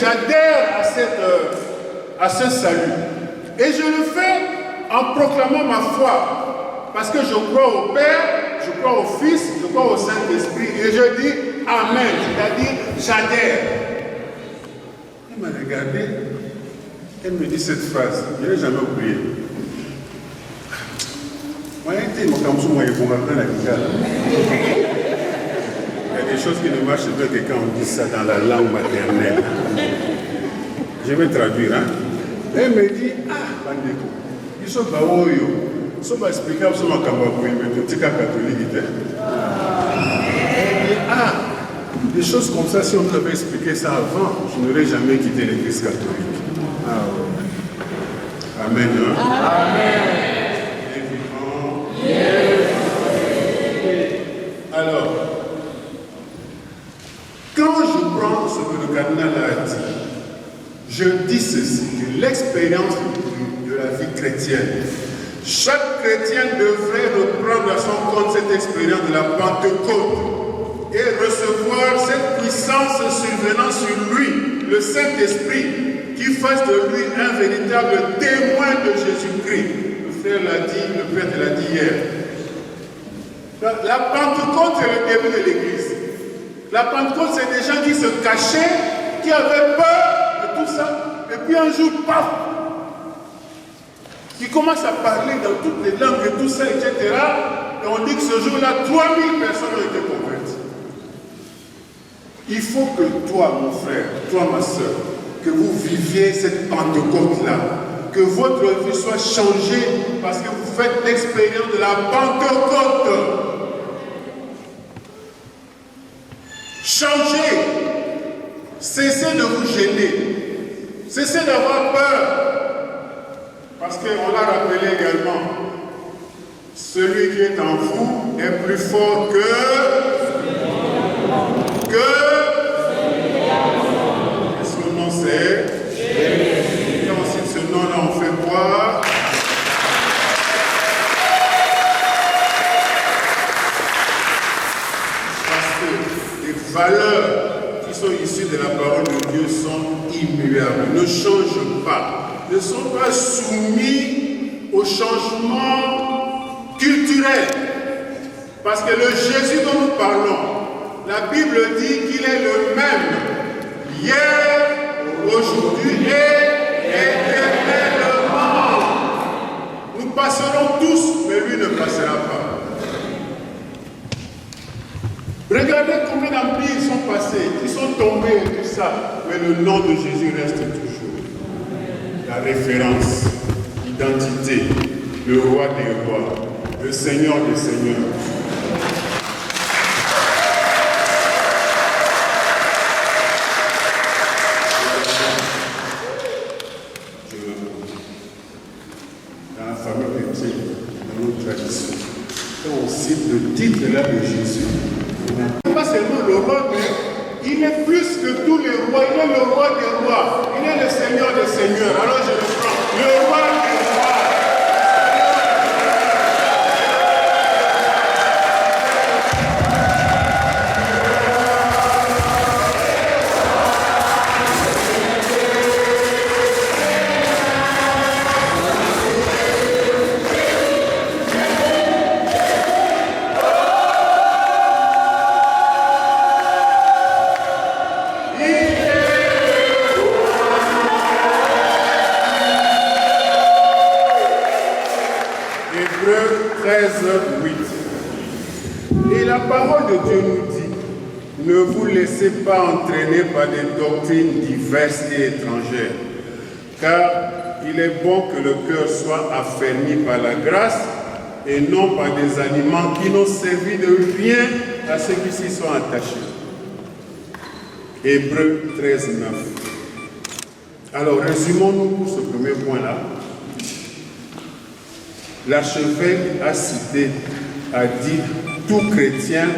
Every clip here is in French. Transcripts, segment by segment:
j'adhère à ce salut. Et je le fais en proclamant ma foi. Parce que je crois au Père, je crois au Fils, je crois au Saint-Esprit. Et je dis Amen, c'est-à-dire j'adhère. Elle m'a regardé, elle me dit cette phrase, je ne l'ai jamais oubliée. Il y a des choses qui ne marchent pas que quand on dit ça dans la langue maternelle. Je vais traduire. Hein? Elle me dit, Bandeko, ils sont pas où ils sont pas expliqués, ils sont pas capables, mais tu es catholique. Elle dit, des choses comme ça, si on m'avait expliqué ça avant, je n'aurais jamais quitté l'église catholique. Amen. Hein? Amen. Alors, quand je prends ce que le cardinal a dit, je dis ceci, que l'expérience de la vie chrétienne, chaque chrétien devrait reprendre à son compte cette expérience de la Pentecôte et recevoir cette puissance survenant sur lui, le Saint-Esprit, qui fasse de lui un véritable témoin de Jésus-Christ. Le frère l'a dit, le prêtre l'a dit hier. La Pentecôte, c'est le début de l'Église. La Pentecôte, c'est des gens qui se cachaient, qui avaient peur de tout ça. Et puis un jour, paf, qui commencent à parler dans toutes les langues et tout ça, etc. Et on dit que ce jour-là, 3000 personnes ont été converties. Il faut que toi, mon frère, toi, ma soeur, que vous viviez cette Pentecôte-là. Que votre vie soit changée parce que vous faites l'expérience de la Pentecôte. Changez. Cessez de vous gêner. Cessez d'avoir peur. Parce qu'on l'a rappelé également. Celui qui est en vous est plus fort et son nom c'est ce nom-là, on fait quoi? Parce que les valeurs qui sont issues de la parole de Dieu sont immuables, ne changent pas, ne sont pas soumis au changement culturel. Parce que le Jésus dont nous parlons, la Bible dit qu'il est le même hier, aujourd'hui et éternellement. Nous passerons tous, mais lui ne passera pas. Regardez combien d'empires sont passés, qui sont tombés et tout ça, mais le nom de Jésus reste toujours. La référence, l'identité, le roi des rois, le Seigneur des seigneurs. Le titre là de Jésus. Pas seulement le roi, mais il est plus que tous les rois. Il est le roi des rois. Il est le Seigneur des seigneurs. Alors je le prends. Le roi des rois. Et la parole de Dieu nous dit, ne vous laissez pas entraîner par des doctrines diverses et étrangères, car il est bon que le cœur soit affermi par la grâce et non par des aliments qui n'ont servi de rien à ceux qui s'y sont attachés. Hébreux 13, 9. Alors résumons-nous pour ce premier point-là. L'archevêque a dit, tout chrétien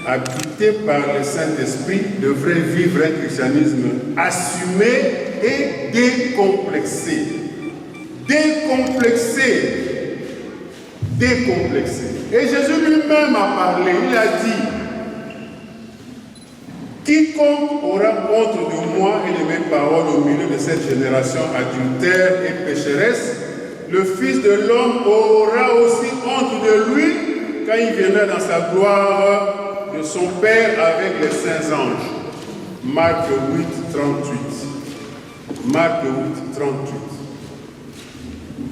habité par le Saint-Esprit devrait vivre un christianisme assumé et décomplexé. Décomplexé. Décomplexé. Et Jésus lui-même a parlé, il a dit, Quiconque aura honte de moi et de mes paroles au milieu de cette génération adultère et pécheresse, le Fils de l'homme aura aussi honte de lui quand il viendra dans sa gloire de son Père avec les saints anges. Marc 8, 38. Marc 8, 38.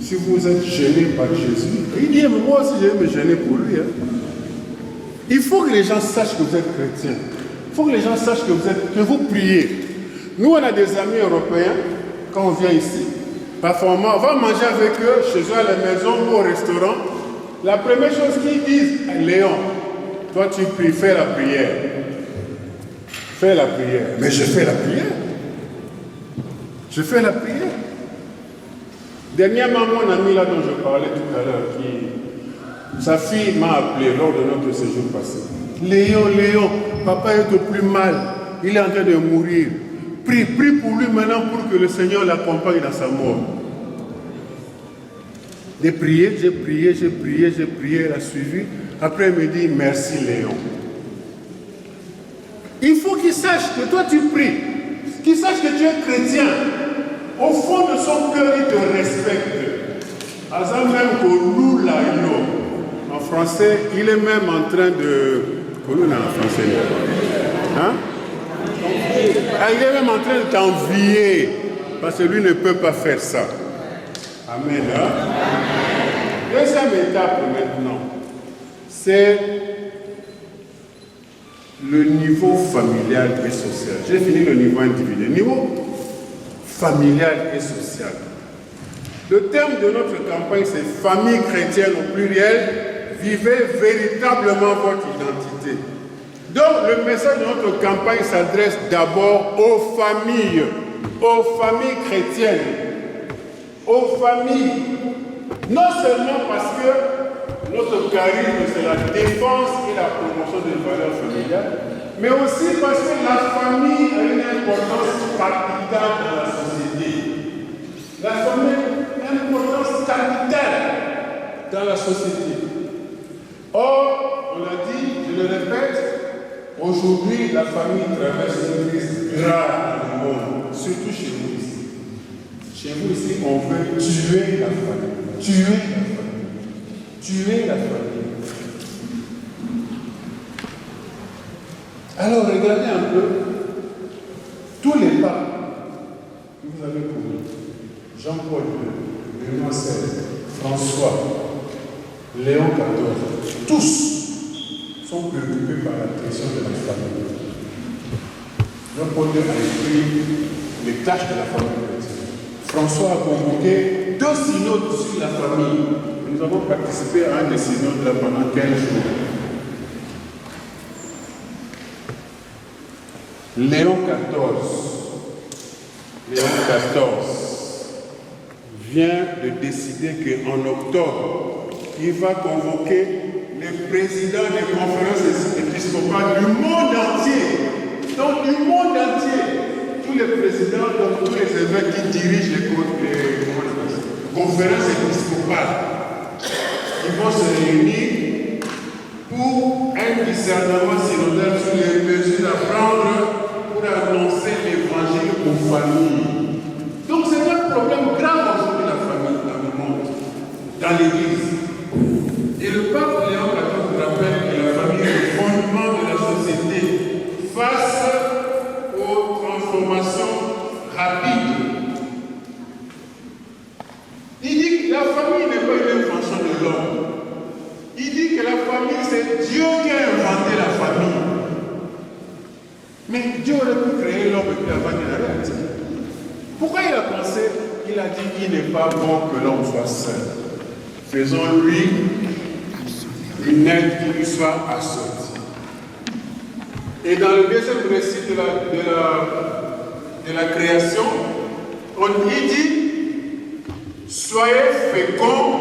Si vous êtes gêné par Jésus, il dit, moi aussi je vais me gêner pour lui. Il faut que les gens sachent que vous êtes chrétien. Il faut que les gens sachent que vous priez. Nous, on a des amis européens, quand on vient ici, parfois on va manger avec eux, chez eux à la maison ou au restaurant. La première chose qu'ils disent, Léon, toi tu pries, fais la prière. Fais la prière. Mais je fais la prière. Je fais la prière. Dernièrement, mon ami là dont je parlais tout à l'heure, sa fille m'a appelé lors de notre séjour passé. Léon, papa est au plus mal. Il est en train de mourir. Prie pour lui maintenant pour que le Seigneur l'accompagne dans sa mort. J'ai prié, elle a suivi. Après, elle me dit, merci Léon. Il faut qu'il sache que toi tu pries, qu'il sache que tu es chrétien. Au fond de son cœur, il te respecte. Azam même que en français, il est même en train de... en français. Hein? Il est même en train de t'envier. Parce que lui ne peut pas faire ça. Amen. Hein? Deuxième étape maintenant, c'est le niveau familial et social. J'ai fini le niveau individuel. Niveau familial et social. Le thème de notre campagne, c'est famille chrétienne au pluriel. Vivez véritablement votre identité. Donc, le message de notre campagne s'adresse d'abord aux familles chrétiennes, aux familles. Non seulement parce que notre charisme, c'est la défense et la promotion des valeurs familiales, mais aussi parce que la famille a une importance capitale dans la société. La famille a une importance capitale dans la société. Or, on l'a dit, je le répète, aujourd'hui, la famille traverse une crise grave dans le monde, surtout chez nous ici. Chez vous ici, on veut tuer la famille. Tuer la famille. Alors, regardez un peu tous les papes que vous avez connus. Jean-Paul II, Benoît XVI, François, Léon XIV, tous sont préoccupés par la question de la famille. Jean-Paul II a écrit les tâches de la famille chrétienne. François a convoqué 2 synodes sur la famille. Nous avons participé à un des synodes là pendant 15 jours. Léon XIV vient de décider qu'en octobre, il va convoquer les présidents des conférences épiscopales du monde entier. Donc, du monde entier, tous les présidents, donc tous les évêques qui dirigent les conférences épiscopales, ils vont se réunir pour un discernement synodal sur les mesures à prendre pour annoncer l'évangile aux familles. Donc c'est un problème grave aujourd'hui, la famille dans le monde, dans l'Église. Et le pape Léon XIV rappelle que la famille est le fondement de la société face aux transformations rapides. Il dit que la famille n'est pas une invention de l'homme. Il dit que la famille, c'est Dieu qui a inventé la famille. Mais Dieu aurait pu créer l'homme et puis avant qu'il arrête. Pourquoi il a pensé? Il a dit qu'il n'est pas bon que l'homme soit seul. Faisons-lui une aide qui lui soit assortie. Et dans le deuxième récit de la création, on y dit soyez féconds,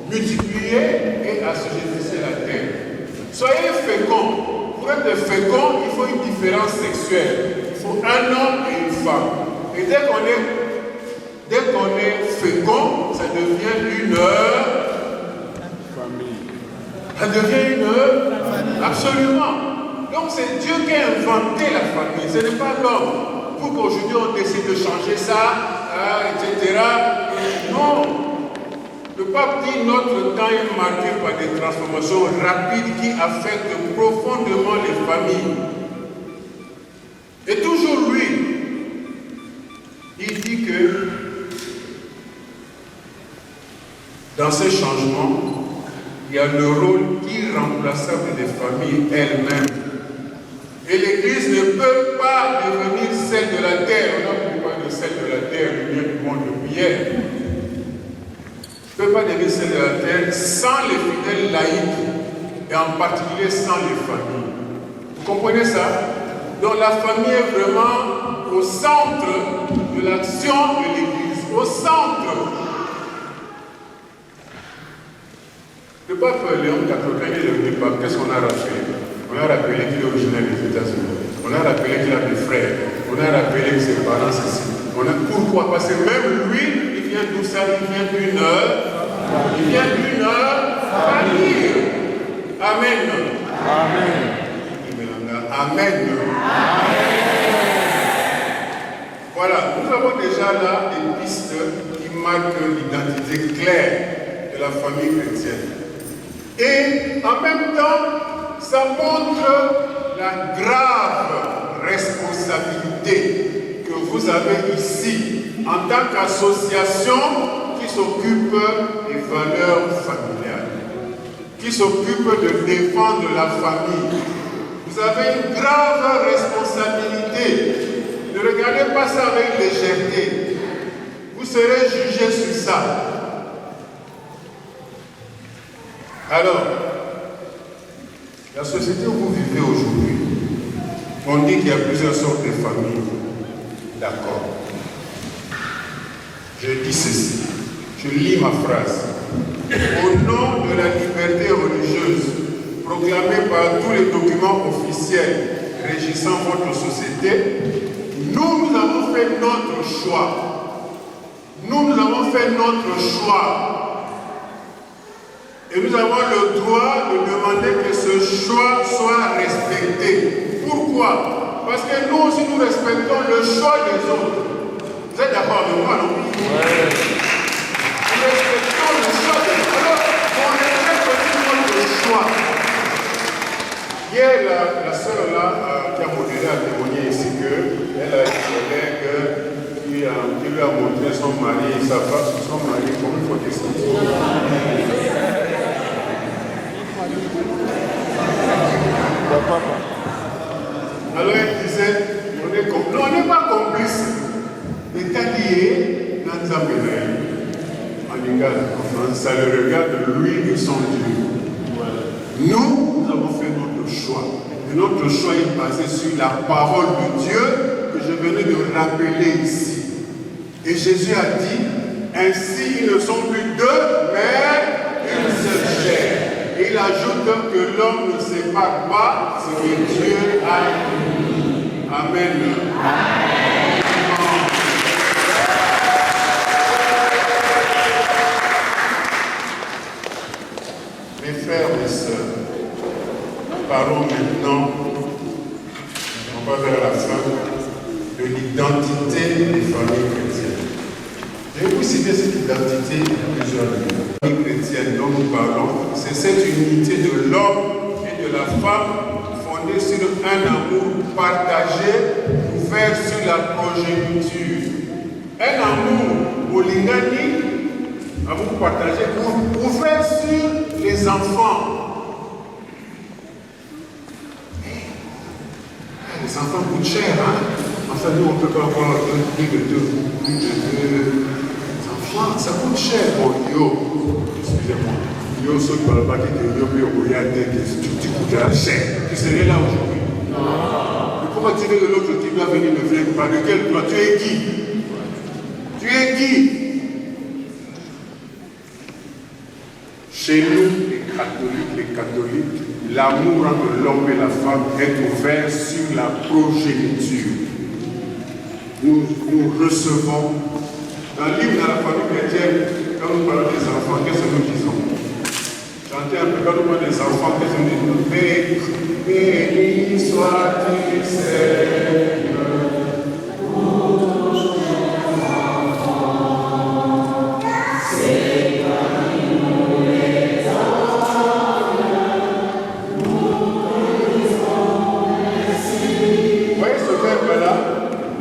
multipliez et assujettissez la terre. Soyez féconds. Pour être fécond, il faut une différence sexuelle. Il faut un homme et une femme. Et dès qu'on est fécond, ça devient une famille. Ça devient une famille. Absolument. Donc c'est Dieu qui a inventé la famille, ce n'est pas l'homme. Pour qu'aujourd'hui on décide de changer ça, etc. Non. Le pape dit notre temps est marqué par des transformations rapides qui affectent profondément les familles. Et toujours lui, il dit que dans ces changements, il y a le rôle irremplaçable des familles elles-mêmes. Et l'Église ne peut pas devenir celle de la terre. On n'a pas de celle de la terre, le bien du monde de prière. Ne peut pas devenir celle de la terre sans les fidèles laïcs et en particulier sans les familles. Vous comprenez ça? Donc la famille est vraiment au centre de l'action de l'Église, au centre. Le pape Léon XIV est devenu pape. Qu'est-ce qu'on a rappelé? On a rappelé qu'il est originaire des États-Unis. On a rappelé qu'il a des frères. On a rappelé que ses parents ceci. Pourquoi? Parce que même lui, il vient d'où ça? Il vient d'une famille. Amen. Amen. Amen. Voilà, nous avons déjà là des pistes qui marquent l'identité claire de la famille chrétienne. Et en même temps, ça montre la grave responsabilité que vous avez ici en tant qu'association qui s'occupe des valeurs familiales, qui s'occupe de défendre la famille. Vous avez une grave responsabilité. Ne regardez pas ça avec légèreté. Vous serez jugé sur ça. Alors, la société où vous vivez aujourd'hui, on dit qu'il y a plusieurs sortes de familles. D'accord. Je dis ceci. Je lis ma phrase. Au nom de la liberté religieuse, proclamée par tous les documents officiels régissant votre société, nous avons fait notre choix. Nous avons fait notre choix. Et nous avons le droit de demander que ce choix soit respecté. Pourquoi? Parce que nous aussi nous respectons le choix des autres. Vous êtes d'accord avec moi, non? Ouais. Nous respectons le choix des autres. Alors, on respecte aussi notre choix. Hier, la sœur là, qui a modéré a témoigné ici qu'elle a une collègue qui lui a montré son mari, sa femme, son mari, comment il faut dire ça? Alors il disait, on n'est pas complice. L'État lié, en égal, enfin, ça le regarde lui et son Dieu. Nous avons fait notre choix. Et notre choix est basé sur la parole de Dieu que je venais de rappeler ici. Et Jésus a dit, ainsi ils ne sont plus deux, mais une seule chair. Et il ajoute que l'homme ne sépare pas ce que Dieu a dit. Amen. Amen. Mes frères et sœurs, parlons maintenant, on va vers la fin, de l'identité des familles chrétiennes. Je vais vous citer cette identité à plusieurs niveaux. La famille chrétienne dont nous parlons, c'est cette unité de l'homme et de la femme fondée sur un amour partagé, ouvert sur la progéniture. Un amour bolingani, amour partagé, ouvert sur les enfants. Les enfants coûtent cher, hein? Enfin, nous, on ne peut pas avoir plus de deux enfants. Ça coûte cher pour Yo. Excusez-moi. Yo, ceux qui parlent pas qui te Yo, tu coûteras cher. Tu serais là aujourd'hui. Mais pourquoi tu veux que l'autre qui doit venir ne vienne pas? De quel droit? Tu es qui? Tu es qui? Chez nous, les catholiques, l'amour entre l'homme et la femme est ouvert sur la progéniture. Nous recevons, dans le livre de la famille chrétienne, quand nous parlons des enfants, qu'est-ce que nous disons? Chantez un peu, quand nous parlons des enfants, qu'est-ce que nous disons? béni sois-tu, Seigneur.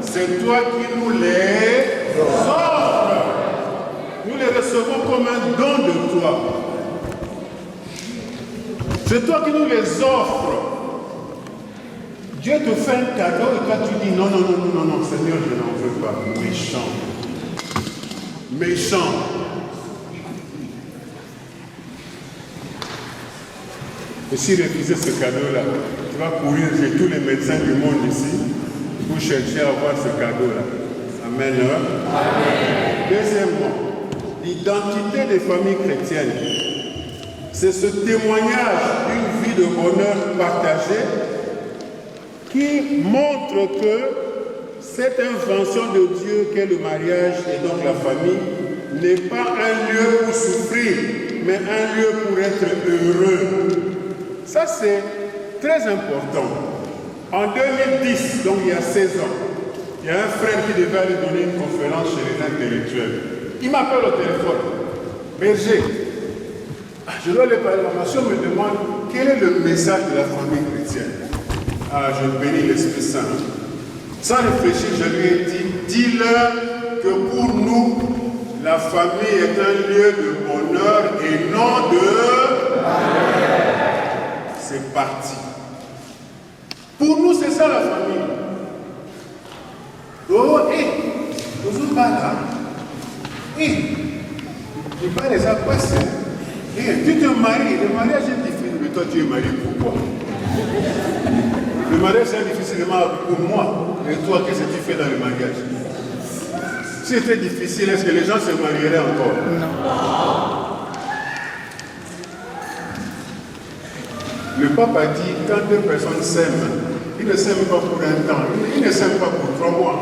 C'est toi qui nous les offres. Nous les recevons comme un don de toi. C'est toi qui nous les offres. Dieu te fait un cadeau et toi tu dis non, non, non, non, non, Seigneur, je n'en veux pas. Méchant. Méchant. Et si refuser ce cadeau-là, tu vas courir chez tous les médecins du monde ici pour chercher à avoir ce cadeau-là. Amen. Amen. Deuxièmement, l'identité des familles chrétiennes. C'est ce témoignage d'une vie de bonheur partagée qui montre que cette invention de Dieu qu'est le mariage et donc la famille n'est pas un lieu pour souffrir, mais un lieu pour être heureux. Ça, c'est très important. En 2010, donc il y a 16 ans, il y a un frère qui devait aller donner une conférence chez les intellectuels. Il m'appelle au téléphone. Berger, je dois aller parler. Ma soeur me demande quel est le message de la famille chrétienne. Ah, je bénis l'Esprit Saint. Sans réfléchir, je lui ai dit, dis-leur que pour nous, la famille est un lieu de bonheur et non de malheur. C'est parti. Pour nous, c'est ça la famille. Oh, hé, nous sommes pas là. Hé, je parle des apôtres. Hé, tu te maries, le mariage est difficile, mais toi tu es marié pourquoi? Le mariage est difficilement pour moi. Et toi, qu'est-ce que tu fais dans le mariage? Si c'était difficile, est-ce que les gens se marieraient encore? Non. Le pape a dit, quand deux personnes s'aiment, ils ne s'aiment pas pour un temps, ils ne s'aiment pas pour 3 mois.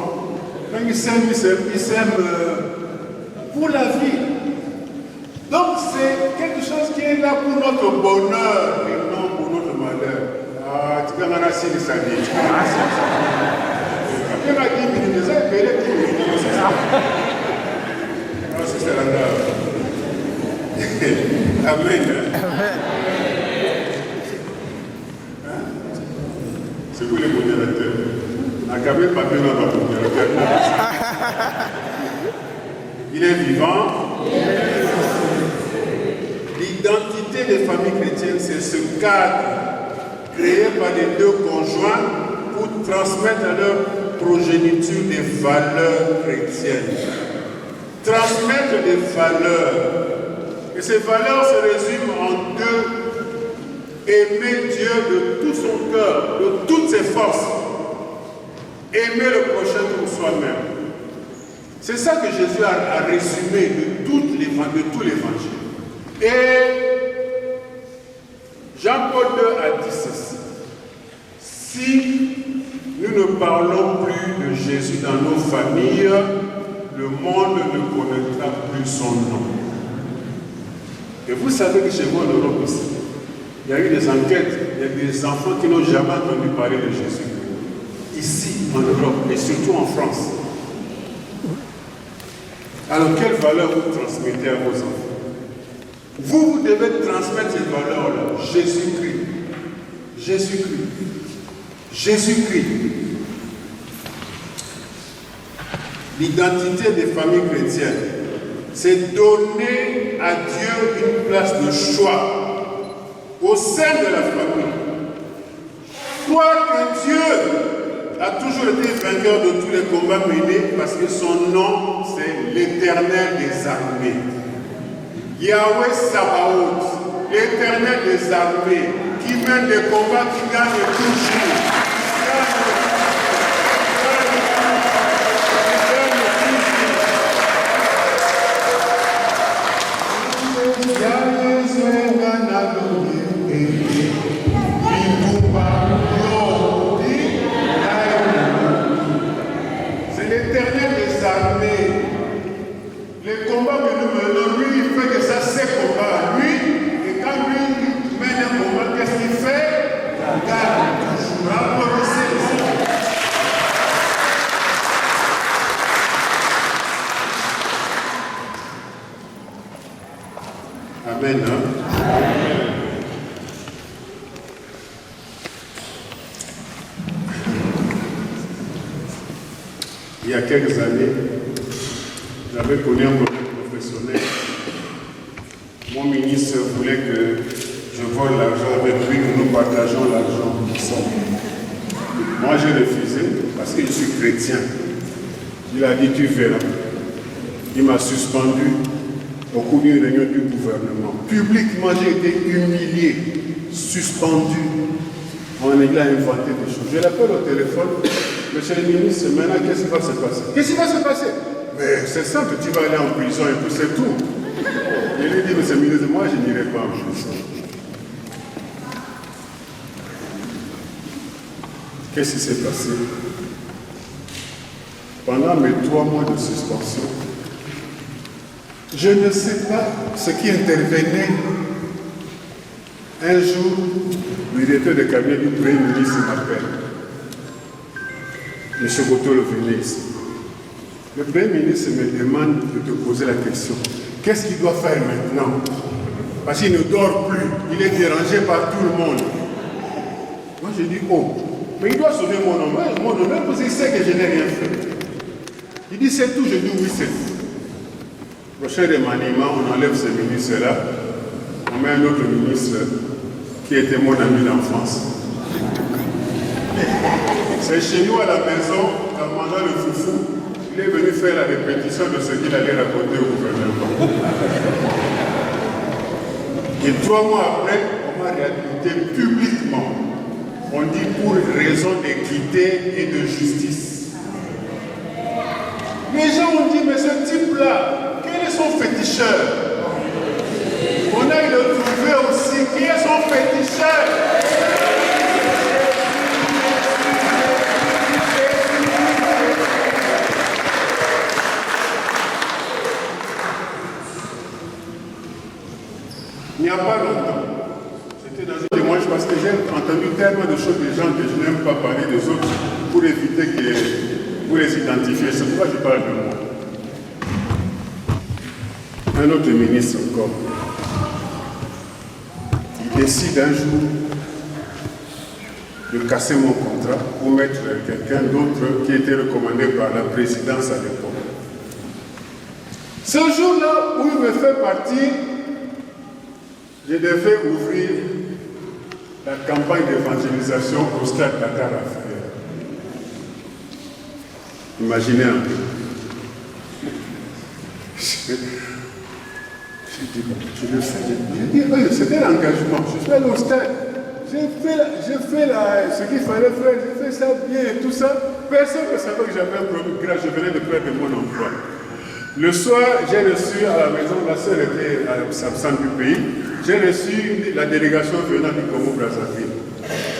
Quand ils s'aiment pour la vie. Donc c'est quelque chose qui est là pour notre bonheur et non pour notre malheur. Ah, tu peux m'en assis les samedis. Tu peux m'en assis. Tu m'as dit, mais les gens paient les 10 minutes. C'est ça. Non, c'est la dame. Amen. C'est pour les modérateurs. Acabez pas bien dans votre modérateur. Il est vivant. L'identité des familles chrétiennes, c'est ce cadre créé par les deux conjoints pour transmettre à leur progéniture des valeurs chrétiennes. Transmettre des valeurs. Et ces valeurs se résument en deux. Aimer Dieu de tout son cœur, de toutes ses forces. Aimer le prochain comme soi-même. C'est ça que Jésus a résumé de tout l'évangile. Et Jean-Paul II a dit ceci. Si nous ne parlons plus de Jésus dans nos familles, le monde ne connaîtra plus son nom. Et vous savez que chez moi en Europe ici, il y a eu des enquêtes, il y a des enfants qui n'ont jamais entendu parler de Jésus. Ici, en Europe, et surtout en France. Alors, quelle valeur vous transmettez à vos enfants? Vous devez transmettre ces valeurs-là. Jésus-Christ. Jésus-Christ. Jésus-Christ. L'identité des familles chrétiennes, c'est donner à Dieu une place de choix au sein de la famille. Quoique Dieu a toujours été vainqueur de tous les combats menés parce que son nom, c'est l'Éternel des armées. Yahweh Sabaoth, l'Éternel des armées, qui mène des combats, qui gagne toujours. C'est l'Éternel des armées. Les combats que nous menons, lui, il fait que ça, ses combats. Lui, et quand lui mène un combat, qu'est-ce qu'il fait? Il gagne. Amen. Amen. Il y a quelques années, j'avais connu un professionnel. Mon ministre voulait que je vole l'argent avec lui, que nous partageons l'argent ensemble. Moi, j'ai refusé parce que je suis chrétien. Il a dit, tu verras. Il m'a suspendu au cours d'une réunion du gouvernement. Publiquement, j'ai été humilié, suspendu. On a inventé des choses. Je l'appelle au téléphone. Monsieur le ministre, maintenant, qu'est-ce qui va se passer? Qu'est-ce qui va se passer? Mais c'est simple, tu vas aller en prison et puis c'est tout. Je lui ai dit, monsieur le ministre, moi, je n'irai pas en prison. Qu'est-ce qui s'est passé? Pendant mes 3 mois de suspension, je ne sais pas ce qui intervenait. Un jour, le directeur de cabinet du Premier ministre m'appelle. M. Botolo venait ici. Le Premier ministre me demande de te poser la question. Qu'est-ce qu'il doit faire maintenant? Parce qu'il ne dort plus. Il est dérangé par tout le monde. Moi, je dis, oh, mais il doit sauver mon honneur. Mon honneur, parce qu'il sait que je n'ai rien fait. Il dit, c'est tout. Je dis, oui, c'est tout. Prochain remaniement, on enlève ce ministre-là. On met un autre ministre qui était mon ami d'enfance. C'est chez nous à la maison, en mangeant le foufou, il est venu faire la répétition de ce qu'il allait raconter au gouvernement. Et 3 mois après, on m'a réhabilité publiquement. On dit pour raison d'équité et de justice. Les gens ont dit, mais ce type-là, quel est son féticheur? On a le trouvé aussi, qui est son féticheur? Il n'y a pas longtemps, j'étais dans un témoignage parce que j'ai entendu tellement de choses des gens que je n'aime pas parler des autres pour éviter que vous les identifiez. C'est pourquoi je parle de moi. Un autre ministre encore, il décide un jour de casser mon contrat pour mettre quelqu'un d'autre qui était recommandé par la présidence à l'époque. Ce jour-là où il me fait partir, je devais ouvrir la campagne d'évangélisation au stade Dakar Affaire. Imaginez un peu. Je dis, bon, je le fais. Je dis, oui, c'était l'engagement. Je suis allé au stade. J'ai fait ce qu'il fallait faire. J'ai fait ça bien et tout ça. Personne ne savait que j'avais un problème grave. Je venais de perdre mon emploi. Le soir, j'ai reçu à la maison, ma soeur était absente du pays. J'ai reçu la délégation venant du Congo-Brazzaville.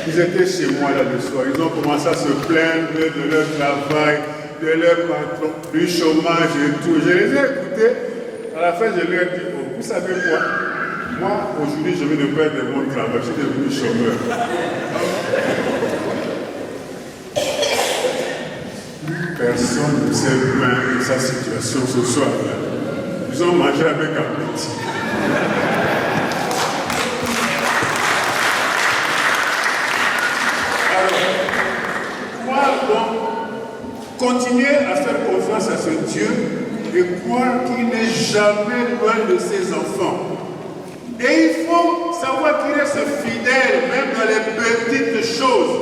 Ils étaient chez moi là le soir. Ils ont commencé à se plaindre de leur travail, de leur patron, du chômage et tout. Je les ai écoutés. À la fin, je leur ai dit, oh, vous savez quoi? Moi, aujourd'hui, je viens de perdre mon travail. Je suis devenu chômeur. Personne ne s'est plaint de sa situation ce soir-là. Ils ont mangé avec appétit. Continuer à faire confiance à ce Dieu et croire qu'il n'est jamais loin de ses enfants. Et il faut savoir qu'il reste fidèle même dans les petites choses.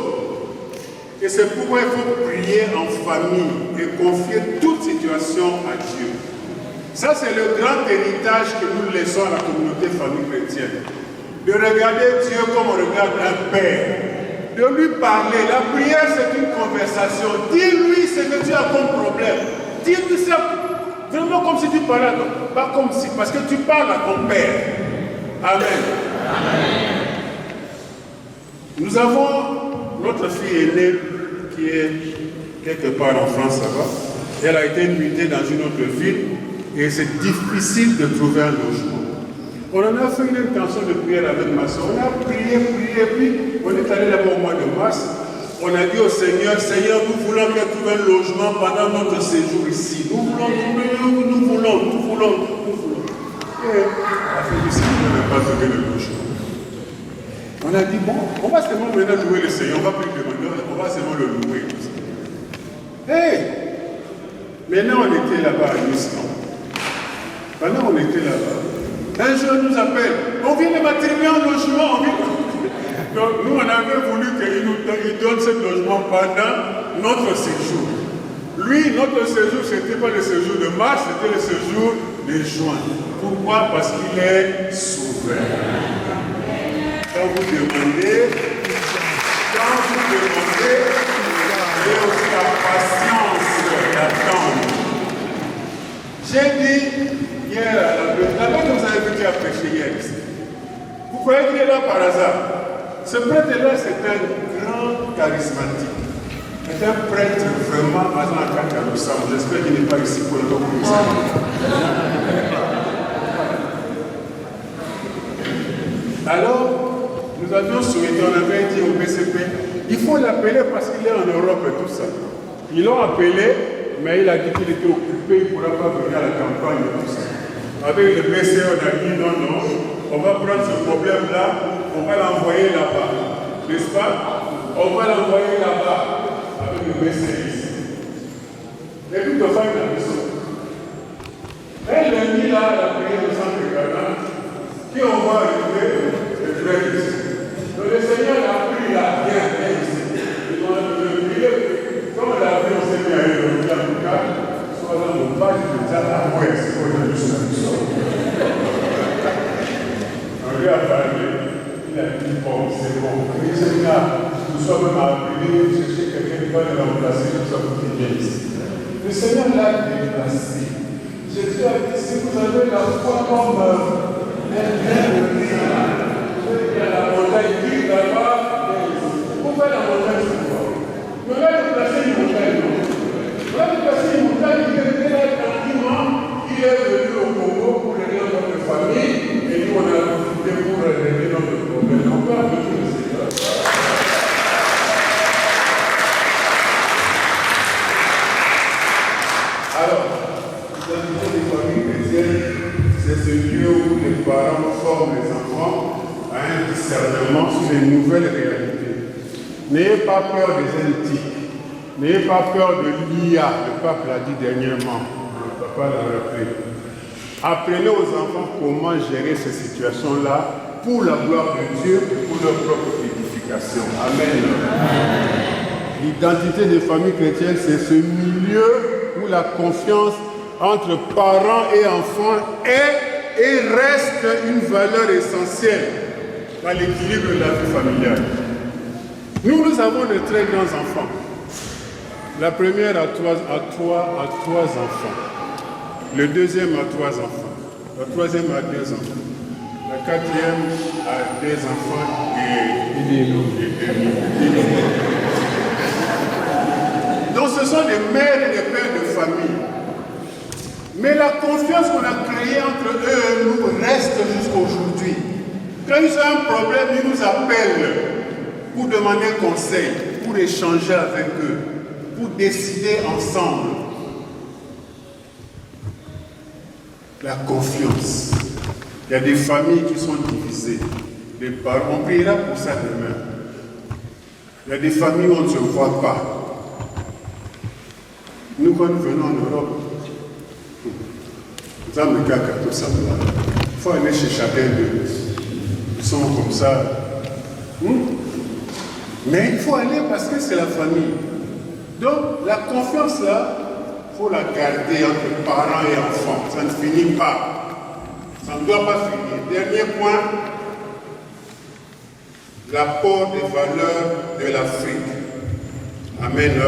Et c'est pourquoi il faut prier en famille et confier toute situation à Dieu. Ça, c'est le grand héritage que nous laissons à la communauté famille chrétienne. De regarder Dieu comme on regarde un père. De lui parler. La prière, c'est une conversation. Dis-lui ce que tu as comme problème. Dis-lui ça vraiment comme si tu parlais à ton... Pas comme si, parce que tu parles à ton père. Amen. Amen. Nous avons notre fille aînée qui est quelque part en France là-bas. Elle a été mutée dans une autre ville et c'est difficile de trouver un logement. On en a fait une intention de prière avec ma soeur. On a prié, puis on est allé là-bas au mois de mars. On a dit au Seigneur, Seigneur, nous voulons qu'elle trouve un logement pendant notre séjour ici. Nous voulons. Et la fin du Seigneur, pas trouvé le logement. On a dit, bon, on va seulement maintenant louer le Seigneur, on va plus demander, on va seulement le louer. Hey! Maintenant on était là-bas à Houston. Pendant on était là-bas, un jeune nous appelle, on vient de m'attribuer un logement, on vient... Donc nous on avait voulu qu'il nous donne ce logement pendant notre séjour. Lui, notre séjour, ce n'était pas le séjour de mars, c'était le séjour de juin. Pourquoi? Parce qu'il est souverain. Quand vous demandez, ayez aussi la patience d'attendre. J'ai dit hier, la dame que vous avez vu qui a prêché hier ici, vous croyez qu'il est là par hasard? Ce prêtre-là, c'est un grand charismatique. C'est un prêtre vraiment maintenant à Kakaloussam. J'espère qu'il n'est pas ici pour le temps comme ça. Alors, nous avions souhaité, on avait dit au BCP, il faut l'appeler parce qu'il est en Europe et tout ça. Ils l'ont appelé, mais il a dit qu'il était occupé, il ne pourra pas venir à la campagne et tout ça. Avec le BCE, on a dit non, on va prendre ce problème-là, on va l'envoyer là-bas. N'est-ce pas? On va l'envoyer là-bas. Avec le BCE. Et puis, de faire une mission. Et lundi, là, la prière de centre de Ghana, qui on va arriver, c'est très ici. Donc le Seigneur a pris la bien ici. Ils ont prié, comme on l'a vu, on s'est mis à aller dans le cas, soit dans le bas, je dis à l'ouest, c'est pour la mission. On lui a parlé, il a dit bon, c'est bon. Le Seigneur, nous sommes appelés, chercher quelqu'un qui va le remplacer, nous sommes qui vient ici. Le Seigneur l'a déplacé. Jésus a dit, si vous avez la foi comme la montagne qui là-bas, pourquoi la montagne c'est quoi? On va déplacer une montagne, non? On va déplacer une montagne qui était là tranquillement, il est venu au Congo pour régler notre famille, et nous on a profité pour régler notre problème. On peut applaudir le Seigneur. Alors, l'identité des familles chrétiennes, c'est ce lieu où les parents forment les enfants à un discernement sur les nouvelles réalités. N'ayez pas peur des antiques, n'ayez pas peur de l'IA, le pape l'a dit dernièrement, le papa l'a rappelé. Apprenez aux enfants comment gérer ces situations-là pour la gloire de Dieu et pour leur propre édification. Amen. L'identité des familles chrétiennes, c'est ce milieu où la confiance entre parents et enfants est et reste une valeur essentielle dans l'équilibre de la vie familiale. Nous avons de très grands enfants. La première a trois enfants. Le deuxième a 3 enfants. La troisième a 2 enfants. La quatrième a 2 enfants et donc ce sont des mères et des pères de famille. Mais la confiance qu'on a créée entre eux et nous reste jusqu'à aujourd'hui. Quand ils ont un problème, ils nous appellent pour demander conseil, pour échanger avec eux, pour décider ensemble. La confiance. Il y a des familles qui sont divisées. Les parents, on priera pour ça demain. Il y a des familles où on ne se voit pas. Nous, quand nous venons en Europe, nous avons le cas tout ça. Il faut aller chez chacun d'eux. Ils sont comme ça. Mais il faut aller parce que c'est la famille. Donc, la confiance là, il faut la garder entre parents et enfants. Ça ne finit pas. Ça ne doit pas finir. Dernier point, l'apport des valeurs de l'Afrique. Amen. Amen.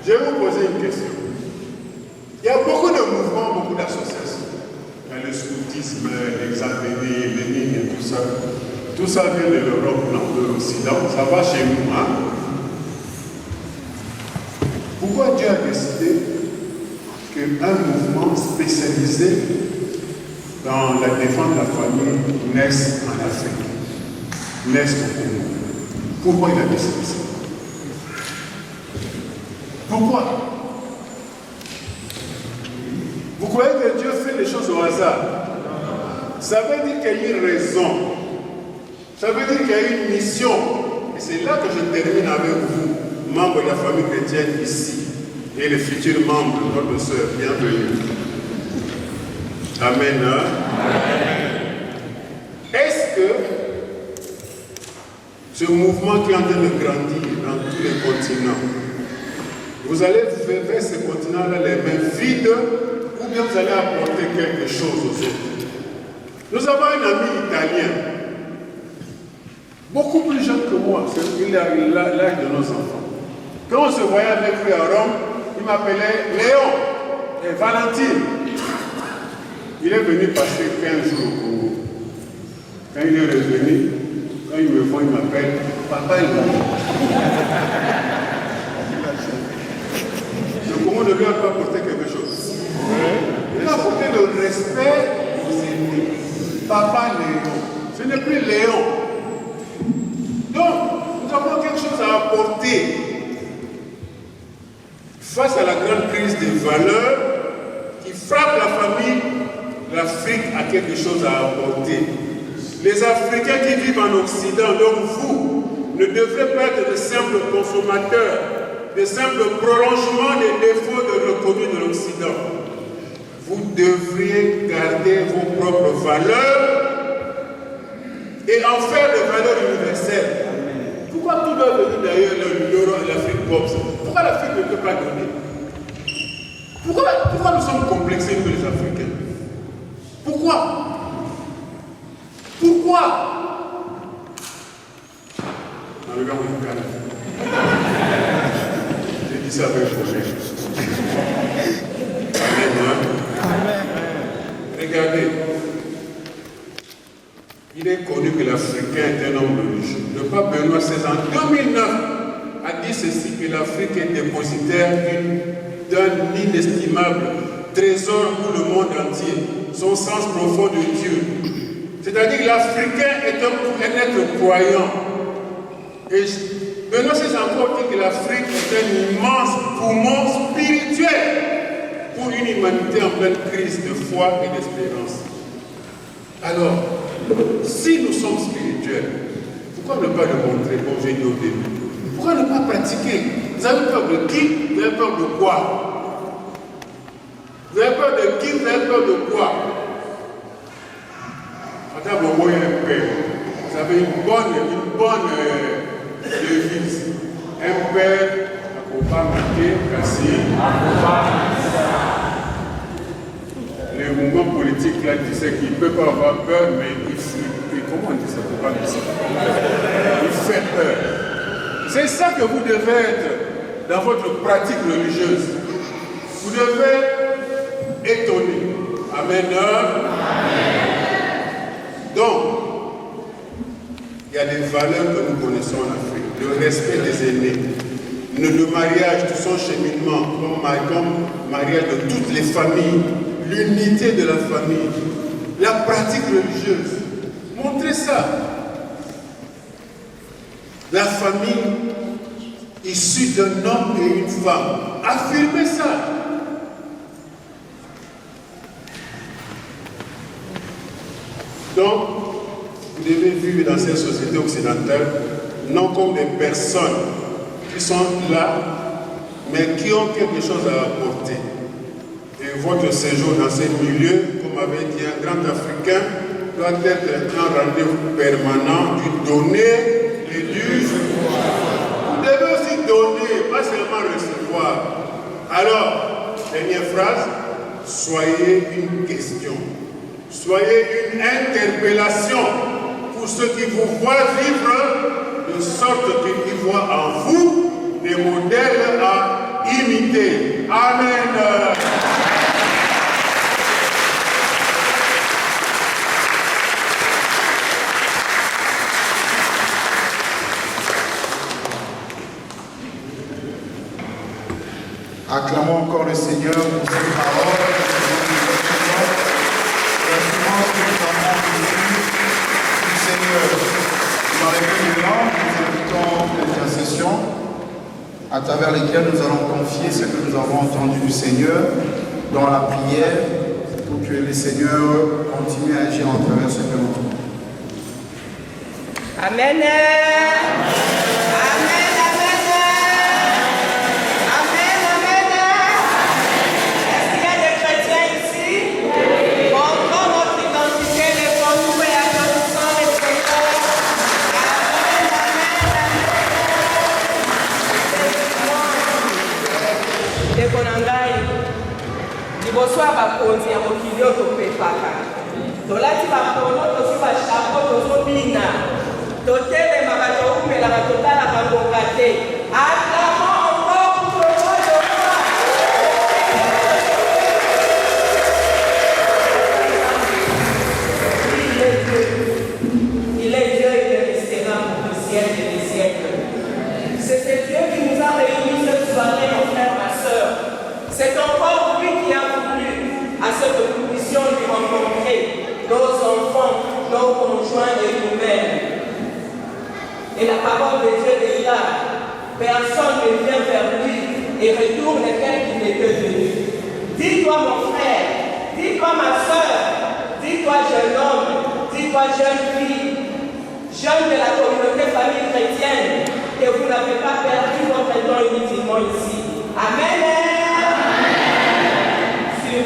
Je vais vous poser une question. Il y a beaucoup de mouvements, beaucoup d'associations. Il y a le scoutisme, l'examéné, Lénine et tout ça. Tout ça vient de l'Europe, de l'Occident. Ça va chez nous. Hein? Pourquoi Dieu a décidé qu'un mouvement spécialisé dans la défense de la famille naisse en Afrique, naisse au Congo? Pourquoi il a décidé ça? Pourquoi? Vous croyez que Dieu fait les choses au hasard? Ça veut dire qu'il y a une raison. Ça veut dire qu'il y a une mission. Et c'est là que je termine avec vous, membres de la famille chrétienne ici, et les futurs membres de notre sœur. Bienvenue. Amen. Est-ce que ce mouvement qui est en train de grandir dans tous les continents, vous allez vers ce continent-là les mains vides, ou bien vous allez apporter quelque chose aux autres? Nous avons un ami italien, beaucoup plus jeune que moi, il a l'âge de nos enfants. Quand on se voyait avec lui à Rome, il m'appelait Léon et Valentine. Il est venu passer 15 jours au Congo. Quand il est revenu, quand il me voit, il m'appelle Papa et Maman. Le Congo ne lui a pas apporté quelque chose. Il a apporté le respect aux aînés. Papa Léon. Ce n'est plus Léon. Donc, nous avons quelque chose à apporter. Face à la grande crise des valeurs qui frappe la famille, l'Afrique a quelque chose à apporter. Les Africains qui vivent en Occident, donc vous, ne devrez pas être de simples consommateurs, de simples prolongements des défauts de reconnus de l'Occident. Vous devriez garder vos propres valeurs et en faire des valeurs universelles. Pourquoi tout doit venir d'ailleurs l'euro et l'Afrique comme ça? Pourquoi l'Afrique ne peut pas donner? Pourquoi nous sommes complexés que les Africains? Pourquoi? Dans le Gabon du Canada. J'ai dit ça avec projet. Amen. Regardez. Il est connu que l'Africain est un homme religieux. Le pape Benoît XVI en 2009 a dit ceci, que l'Afrique est dépositaire d'un inestimable trésor pour le monde entier, son sens profond de Dieu. C'est-à-dire que l'Africain est un être croyant. Et Benoît XVI a encore dit que l'Afrique est un immense poumon spirituel pour une humanité en pleine crise de foi et d'espérance. Alors, si nous sommes spirituels, pourquoi ne pas le montrer comme j'ai dit au début? Pourquoi ne pas pratiquer? Vous avez peur de qui? Vous avez peur de quoi? Vous avez peur de qui? Vous avez peur de quoi? Madame Bobo est un père. Vous avez une bonne devise. Un père, un copain marqué, cassé. Les mouvements politiques là, tu sais qu'il ne peut pas avoir peur, mais comment on dit ça? Il fait peur. C'est ça que vous devez être dans votre pratique religieuse. Vous devez étonner. Amen. Donc, il y a des valeurs que nous connaissons en Afrique. Le respect des aînés. Le mariage, tout son cheminement, comme mariage de toutes les familles. L'unité de la famille, la pratique religieuse. Montrez ça. La famille issue d'un homme et une femme. Affirmez ça. Donc, vous devez vivre dans cette société occidentale, non comme des personnes qui sont là, mais qui ont quelque chose à apporter. Et votre séjour dans ces milieux, comme avait dit un grand Africain, doit être un rendez-vous permanent du donner et du recevoir. Vous devez aussi donner, pas seulement recevoir. Alors, dernière phrase, soyez une question. Soyez une interpellation pour ceux qui vous voient vivre, de sorte qu'ils voient en vous des modèles à imiter. Amen. Acclamons encore le Seigneur pour ses paroles, l'influence que nous avons reçue du Seigneur. Dans les premiers nous invitons l'intercession à travers lesquelles nous allons confier ce que nous avons entendu du Seigneur dans la prière pour que le Seigneur continue à agir en travers ce que nous faisons. Amen. Amen, amen. Amen, amen. Est-ce qu'il y a des chrétiens ici? Montrons notre identité, lèvons-nous et applaudissons les Seigneurs. Amen, amen. Dekonangai, liboso ya bakonzi ya mokili oyo topepaka. Tolati bakono tosi bashako tozobina. Totelema batokumelaka totalaka ngonga te. Acclamons encore pour le roi de roi. Il est Dieu, il restera pour le siècle des siècles. C'est ce Dieu qui nous a réunis cette soirée, mon frère, ma soeur. C'est encore lui qui a voulu à ce que nous puissions lui rencontrer, nos enfants, nos conjoints et nous-mêmes. Et la parole de Dieu déclare, personne ne vient vers lui et retourne tel qu'il était venu. Dis-toi mon frère, dis-toi ma soeur, dis-toi jeune homme, dis-toi jeune fille, jeune de la communauté famille chrétienne, que vous n'avez pas perdu votre temps inutilement ici. Amen. Sur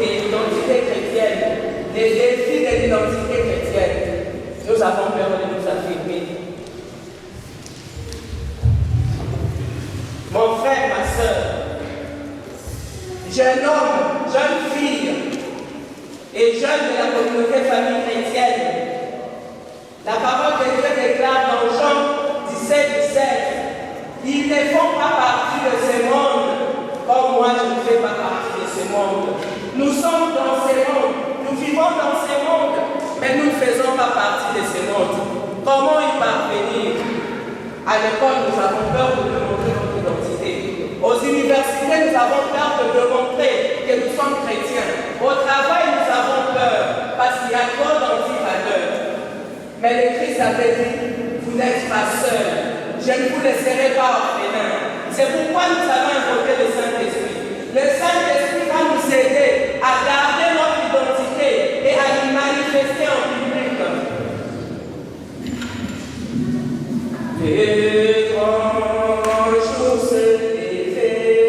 l'identité chrétienne, les défis de l'identité chrétienne, nous avons peur de nous affirmer. Mon frère, ma soeur, jeune homme, jeune fille et jeune de la communauté famille chrétienne, la parole de Dieu déclare dans Jean 17, 17, ils ne font pas partie de ce monde, comme moi je ne fais pas partie de ce monde. Nous sommes dans ce monde, nous vivons dans ce monde, mais nous ne faisons pas partie de ce monde. Comment y parvenir? À l'école, nous avons peur de démontrer notre identité. Aux universités, nous avons peur de démontrer que nous sommes chrétiens. Au travail, nous avons peur parce qu'il y a trop d'antivaleurs. Mais le Christ avait dit, vous n'êtes pas seuls. Je ne vous laisserai pas orphelins. C'est pourquoi nous avons invoqué le Saint-Esprit. Le Saint-Esprit va nous aider à garder notre identité et à nous manifester en public. Et quand jour se levait,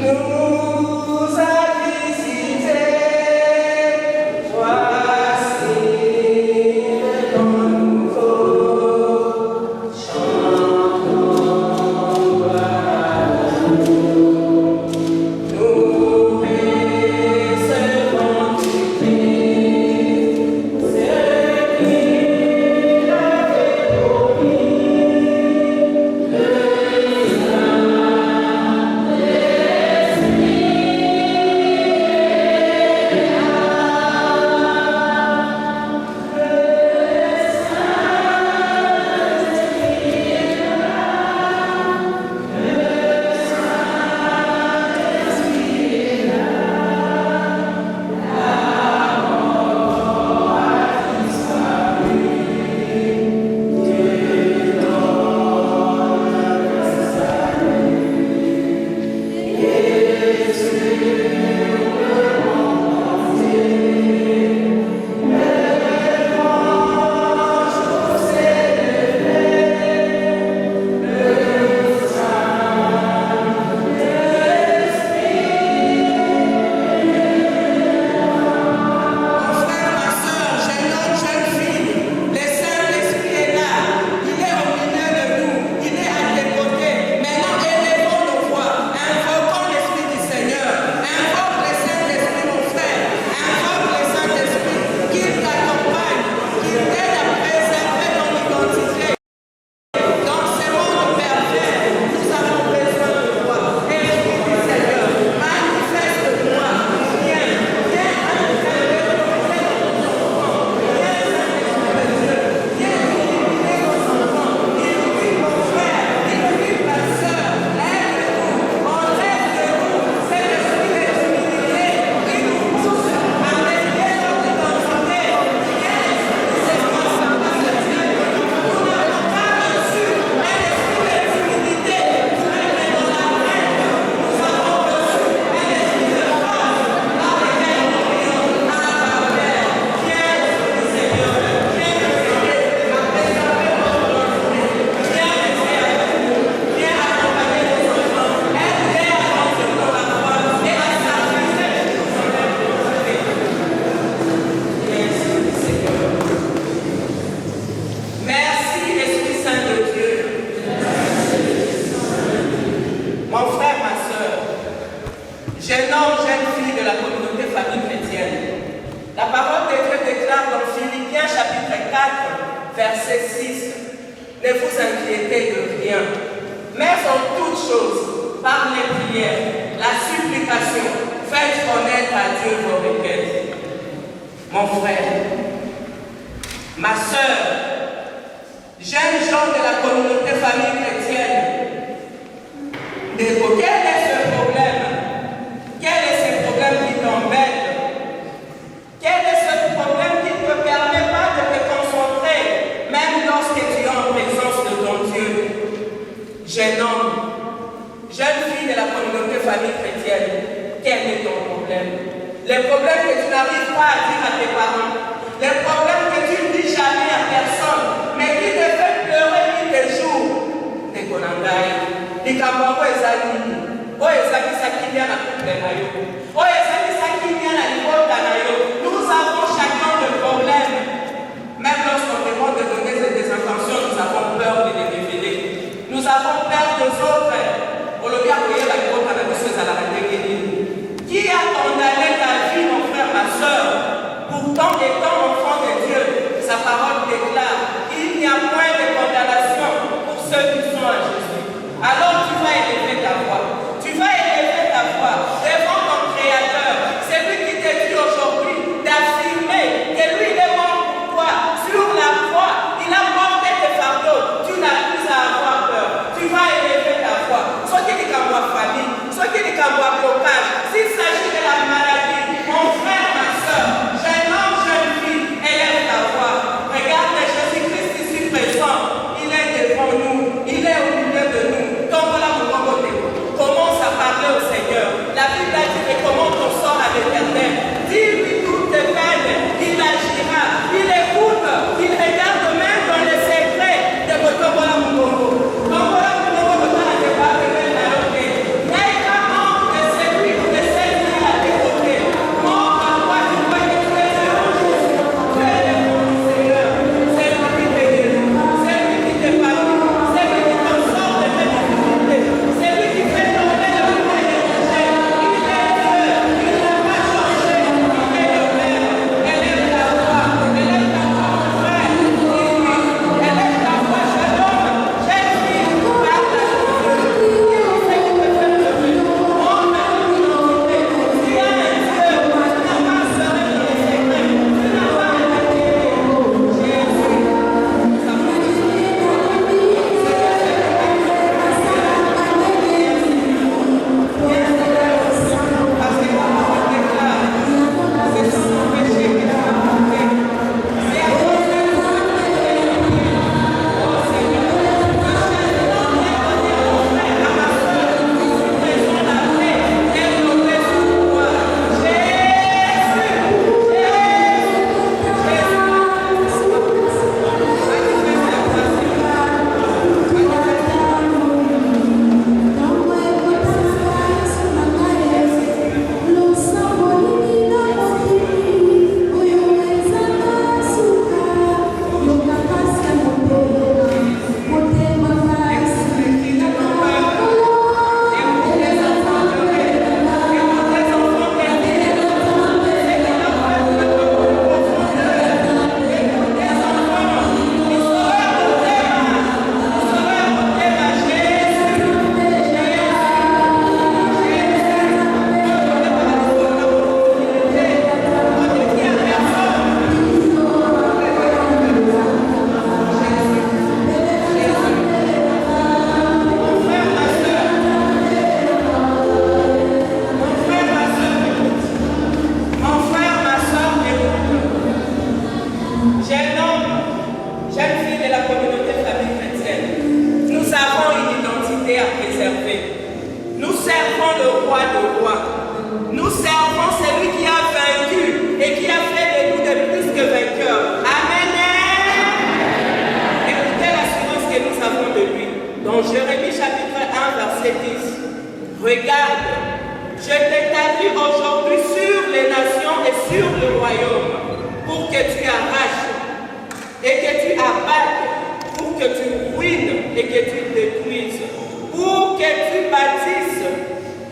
nous a visité. Voici le temps nouveau, chantons gloire. jeune homme, jeune fille de la communauté famille chrétienne. La parole de Dieu déclare dans Philippiens chapitre 4, verset 6, ne vous inquiétez de rien, mais en toutes choses, par les prières, la supplication, faites connaître à Dieu vos requêtes. Mon frère, ma soeur, jeunes gens de la communauté famille chrétienne, quel est ce problème? Quel est ce problème qui t'embête? Quel est ce problème qui ne te permet pas de te concentrer, même lorsque tu es en présence de ton Dieu? Jeune homme, jeune fille de la communauté famille chrétienne, quel est ton problème? Les problèmes que tu n'arrives pas à dire à tes parents, les problèmes que tu ne dis jamais à personne, mais qui te fait pleurer nuit et jour. Des konangai, des kambango ezali, o ezali sakimia na couple na yo, o ezali sakimia na libota na yo. Nous avons chacun de problèmes. Même lorsqu'on demande de donner des intentions, nous avons peur de les révéler. Nous avons peur des autres. Qui a condamné ta vie, mon frère, ma soeur? Pourtant, étant enfant de Dieu, sa parole déclare qu'il n'y a point de condamnation pour ceux qui sont à Jésus. Alors tu vas élever ta voix. Tu vas élever ta voix devant ton Créateur. C'est lui qui te dit aujourd'hui d'affirmer que lui est mort pour toi. Sur la croix, il a porté tes fardeaux. Tu n'as plus à avoir peur. Tu vas élever ta voix. Soit qu'il y ait qu'à moi famille, soit qu'il y ait qu'à moi blocage. S'il s'agit de la maladie, mon frère, ma soeur, jeune homme, jeune fille, élève ta voix. Regarde Jésus-Christ ici présent. Il est devant nous. Il est au milieu de nous. Commence à parler au Seigneur. La Bible a dit que comment on sort à l'Éternel. Dis-lui toutes tes peines. Il agira. Il écoute. Il regarde même dans les secrets de votre Tombola Mungongo.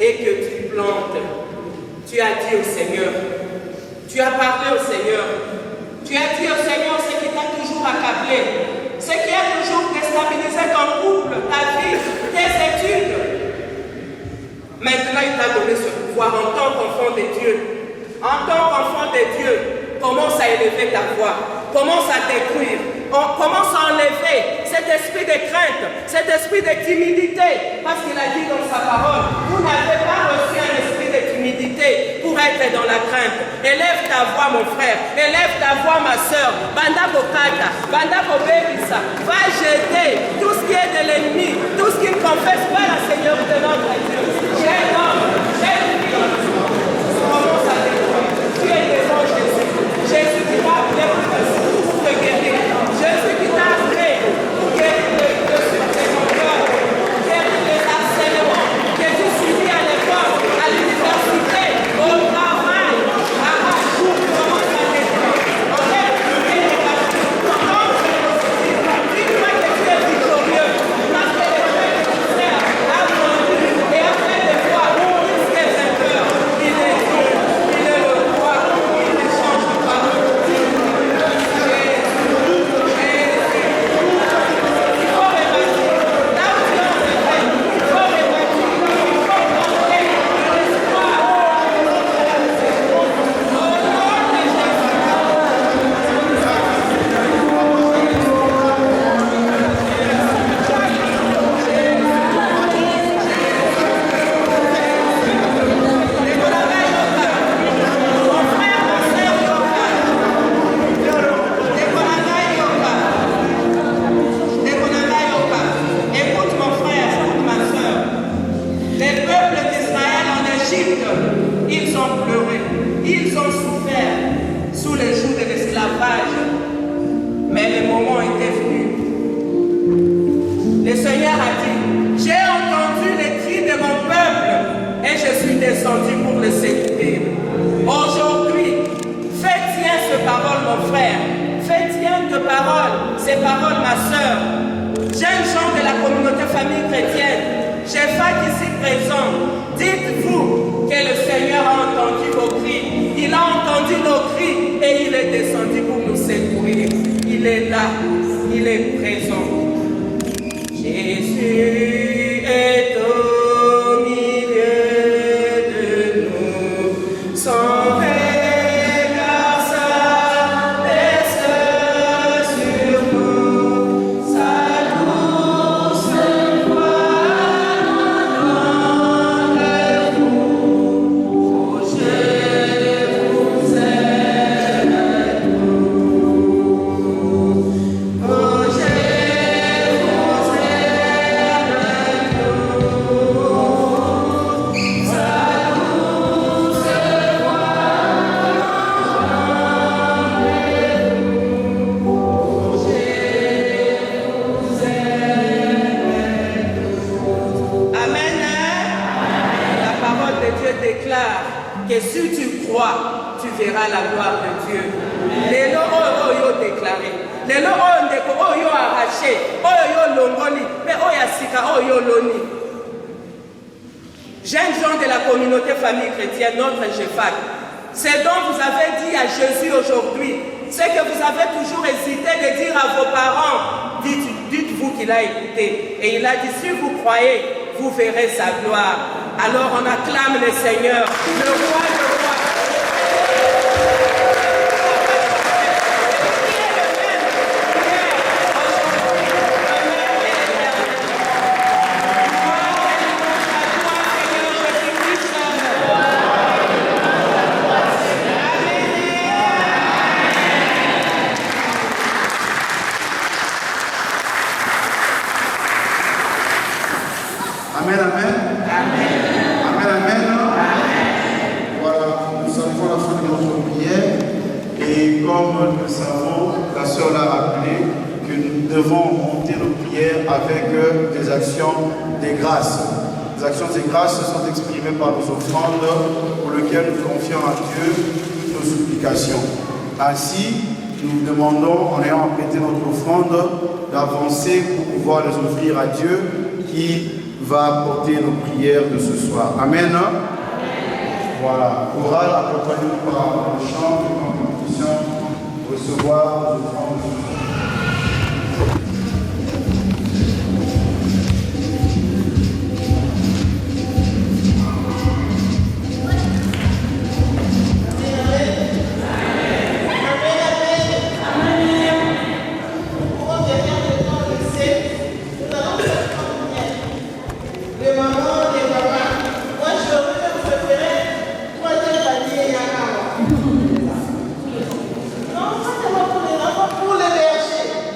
Et que tu plantes. tu as dit au Seigneur, tu as parlé au Seigneur, tu as dit au Seigneur ce qui t'a toujours accablé, ce qui a toujours déstabilisé ton couple, ta vie, tes études. Maintenant, il t'a donné ce pouvoir en tant qu'enfant de Dieu. En tant qu'enfant de Dieu, commence à élever ta voix, commence à détruire, commence à enlever cet esprit de crainte, cet esprit de timidité, parce qu'il a dit dans sa parole, vous n'avez pas reçu un esprit de timidité pour être dans la crainte. Élève ta voix, mon frère, élève ta voix, ma soeur, banda bokata, banda bobebisa, va jeter tout ce qui est de l'ennemi, tout ce qui ne confesse pas la Seigneurie de notre Dieu. J'ai l'homme, j'ai une fille, commence à détruire. Tu es devant Jésus. Jésus qui t'a appelé pour te guérir. Jésus qui t'a appelé pour guérir de tes rancœurs, pour guérir les harcèlements que tu subis à l'école, à l'université, au travail. Commence à détruire. Enlève toutes les négations. Commence à détruire. Dis-moi que tu es victorieux. Parce que le Père de ton frère a vendu et a fait des fois jusqu'à 5 heures. Il est Dieu. Il est le roi. Il ne change pas. Écoute mon frère, écoute ma soeur. Les peuples d'Israël en Égypte, ils ont pleuré, ils ont souffert sous les jougs de l'esclavage. Mais le moment était venu. Le Seigneur a dit, j'ai entendu les cris de mon peuple et je suis descendu pour le secourir. Aujourd'hui, fais tien ces paroles, mon frère. Fais tien de paroles, ces paroles, ma soeur. Jeunes gens de la communauté famille chrétienne, Jéphat ici présent, dites-vous que le Seigneur a entendu vos cris. Il a entendu nos cris et il est descendu pour nous secourir. Il est là, il est présent. Jésus est au milieu de nous, son regard s'abaisse sur nous, sa douce voix nous donne vous. Oh, je vous aime tous. Oh, je vous aime tous. Sa douce Amen. La parole de Dieu déclare que si tu crois, tu verras la gloire de Dieu. Les lots yo déclaré. Les lots ndeko yo arraché, yo longoli, mais yo sika yo loni. Jeunes gens de la communauté famille chrétienne, notre Jéphat, ce dont vous avez dit à Jésus aujourd'hui, ce que vous avez toujours hésité de dire à vos parents, dites-vous qu'il a écouté. Et il a dit, si vous croyez, vous verrez sa gloire. Alors on acclame le Seigneur, le roi de rois. Amen, amen. Amen, amen. Voilà, nous savons la fin de notre prière. Et comme nous savons, la sœur l'a rappelé, que nous devons monter nos prières avec des actions des grâces. Les actions des grâces sont exprimées par nos offrandes pour lesquelles nous confions à Dieu toutes nos supplications. Ainsi, nous demandons, en ayant prêté notre offrande, d'avancer pour pouvoir les offrir à Dieu qui va porter nos prières de ce soir. Amen. Voilà, chorale accompagné par le chant et pour que nous puissions recevoir le temps de Pour les bergers.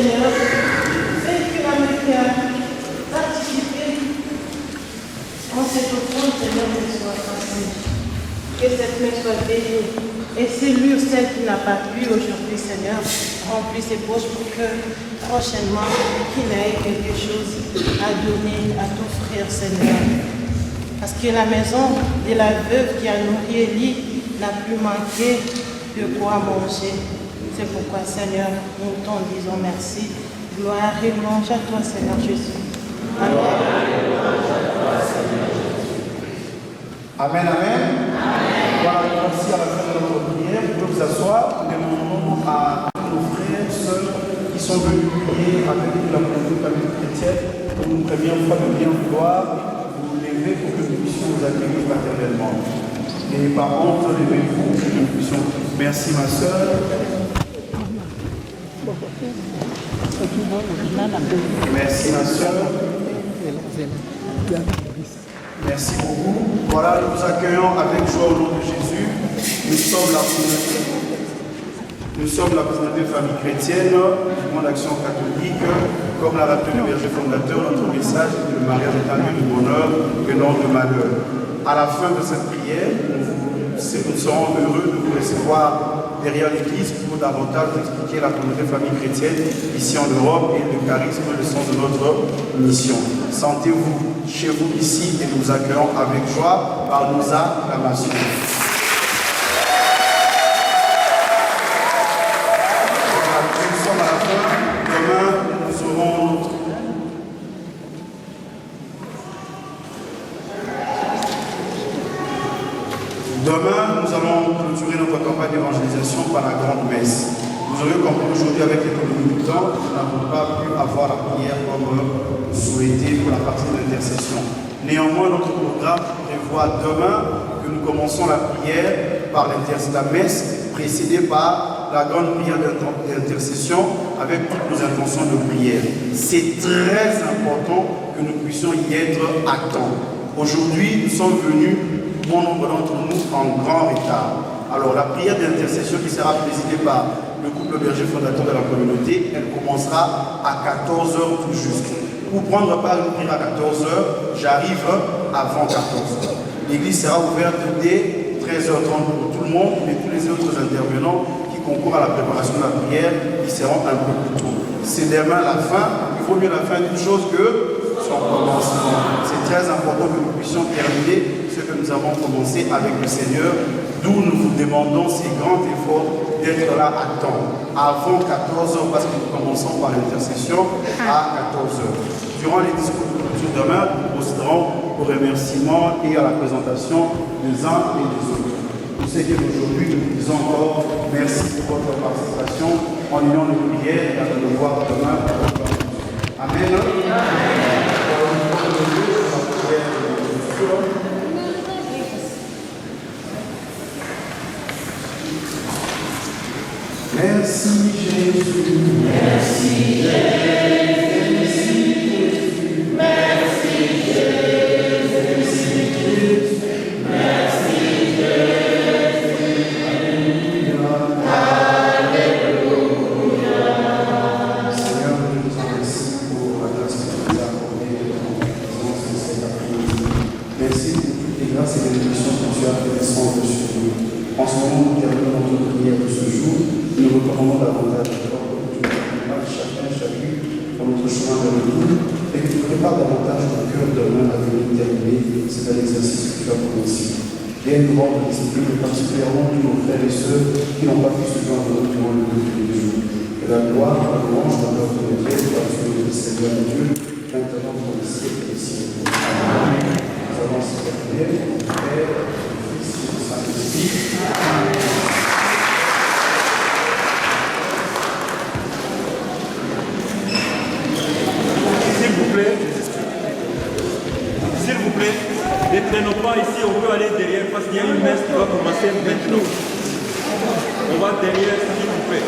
Seigneur, fais que la médias participer en cette offrande, Seigneur, qu'elle soit facile. Que cette main soit bénie. Et celle qui n'a pas pu aujourd'hui, Seigneur, remplis ses poches pour que prochainement, qu'il ait quelque chose à donner, à t'offrir, Seigneur. Parce que la maison de la veuve qui a nourri Élie n'a plus manqué de quoi manger. C'est pourquoi, Seigneur, nous t'en disons merci. Gloire et louange à toi, Seigneur Jésus. Amen. Amen, amen. Voilà, merci à la fin de notre prière. Vous pouvez vous asseoir. Nous demandons à nos frères, sœurs qui sont venus prier avec la communauté chrétienne pour une première fois de bien vouloir vous lever pour que nous puissions vous accueillir fraternellement. Et par contre, levez-vous pour que nous puissions. Merci ma sœur. Merci ma sœur. Merci beaucoup. Voilà, nous vous accueillons avec joie au nom de Jésus. Nous sommes la communauté famille chrétienne du monde d'action catholique. Comme l'a rappelé le berger fondateur, notre message est que le mariage est un lieu de bonheur et non de malheur. À la fin de cette prière, nous serons heureux de vous recevoir derrière l'église pour davantage vous expliquer la communauté famille chrétienne ici en Europe et le charisme et le sens de notre mission. Sentez-vous chez vous ici et nous accueillons avec joie par nos acclamations. Nous sommes à la fin. Demain, nous aurons notre... Demain, nous allons clôturer notre campagne d'évangélisation par la grande messe. Vous aurez compris aujourd'hui avec les communicants, nous n'avons pas pu avoir la prière comme souhaité pour la partie de l'intercession. Néanmoins, notre programme prévoit demain que nous commençons la prière par la messe précédée par la grande prière d'intercession avec toutes nos intentions de prière. C'est très important que nous puissions y être à temps. Aujourd'hui, nous sommes venus, bon nombre d'entre nous, en grand retard. Alors, la prière d'intercession qui sera présidée par le couple berger fondateur de la communauté, elle commencera à 14h tout juste. Pour prendre part à une prière à 14h, j'arrive avant 14h. L'église sera ouverte dès 13h30 pour tout le monde, mais tous les autres intervenants qui concourent à la préparation de la prière, ils seront un peu plus tôt. C'est demain la fin, il vaut mieux la fin d'une chose que son commencement. C'est très important que nous puissions terminer ce que nous avons commencé avec le Seigneur, d'où nous vous demandons ces grands efforts d'être là à temps, avant 14h, parce que nous commençons par l'intercession à 14h. Durant les discours de clôture demain, nous procéderons aux remerciements et à la présentation des uns et des autres. Nous savons qu'aujourd'hui, nous disons encore merci pour votre participation en union de prière et à nous voir demain. Amen. Merci Jésus. Merci Jésus. Merci Jésus. Merci Jésus. Alléluia. Seigneur, nous te remercions pour la grâce que tu nous as accordée dans ta présence de cet après-midi. Merci pour toutes les grâces et bénédictions que tu as fait descendre sur nous. En ce moment, nous terminons notre prière de ce jour. Nous recommandons davantage de toi pour que tu nous accompagnes chacun pour notre chemin de retour et que tu prépares davantage ton cœur demain à venir terminer. C'est un exercice que tu as commencé. Viens nous rendre l'esprit, et particulièrement tous nos frères et sœurs qui n'ont pas pu se joindre durant le culte du jour. Que la gloire, la louange, la gloire de Dieu, soit sur le Seigneur Dieu, maintenant pour les siècles des siècles. Amen. Nous allons se terminer. Père, Fils et Saint-Esprit. Amen. S'il vous plaît, ne traînons pas ici, on peut aller derrière parce qu'il y a une messe qui va commencer maintenant. On va derrière, s'il vous plaît.